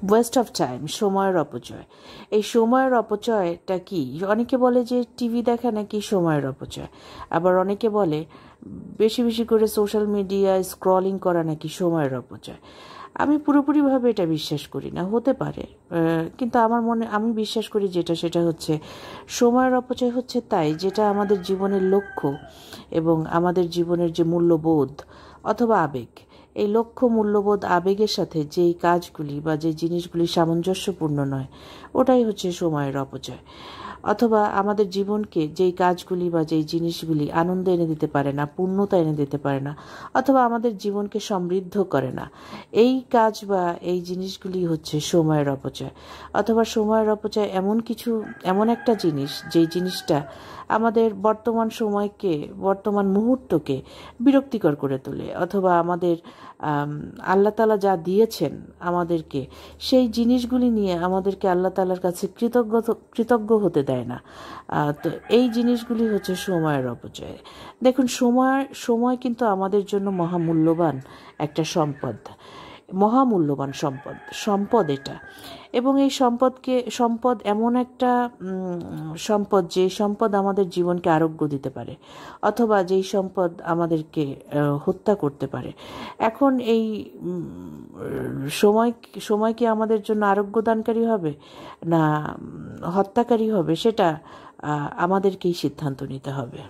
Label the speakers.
Speaker 1: West of time, সময়ের অপচয়। এই সময়ের অপচয়টা কি? অনেকে বলে যে টিভি দেখা নাকি সময়ের অপচয়, আবার অনেকে বলে বেশি বেশি করে সোশ্যাল মিডিয়ায় স্ক্রলিং করা নাকি সময়ের অপচয়। আমি পুরোপুরিভাবে এটা বিশ্বাস করি না, হতে পারে, কিন্তু আমি বিশ্বাস করি সেটা হচ্ছে সময়ের অপচয় হচ্ছে তাই যেটা আমাদের জীবনের লক্ষ্য এবং আমাদের জীবনের যে মূল্যবোধ অথবা আবেগ, এই লক্ষ্য মূল্যবোধ আবেগের সাথে যেই কাজগুলি বা যে জিনিসগুলি সামঞ্জস্যপূর্ণ নয়, ওটাই হচ্ছে সময়ের অপচয়। অথবা আমাদের জীবনকে যেই কাজগুলি বা যেই জিনিসগুলি আনন্দ এনে দিতে পারে না, পূর্ণতা এনে দিতে পারে না, অথবা আমাদের জীবনকে সমৃদ্ধ করে না, এই কাজ বা এই জিনিসগুলি হচ্ছে সময়ের অপচয়। অথবা সময়ের অপচয় এমন একটা জিনিস যেই জিনিসটা আমাদের বর্তমান সময়কে, বর্তমান মুহূর্তকে বিরক্তিকর করে তোলে, অথবা আমাদের আল্লাহ তাআলা যা দিয়েছেন আমাদেরকে সেই জিনিসগুলি নিয়ে আমাদেরকে আল্লাহ তাআলার কাছে কৃতজ্ঞ হতে দেয় না। তো এই জিনিসগুলি হচ্ছে সময়ের অপচয়। দেখুন, সময় কিন্তু আমাদের জন্য মহামূল্যবান একটা সম্পদ, মহামূল্যবান সম্পদ এটা। এবং এই সম্পদ এমন একটা সম্পদ, যে সম্পদ আমাদের জীবনকে আরোগ্য দিতে পারে, অথবা যেই সম্পদ আমাদেরকে হত্যা করতে পারে। এখন এই সময় কি আমাদের জন্য আরোগ্য দানকারী হবে না হত্যাকারী হবে, সেটা আমাদেরকেই সিদ্ধান্ত নিতে হবে।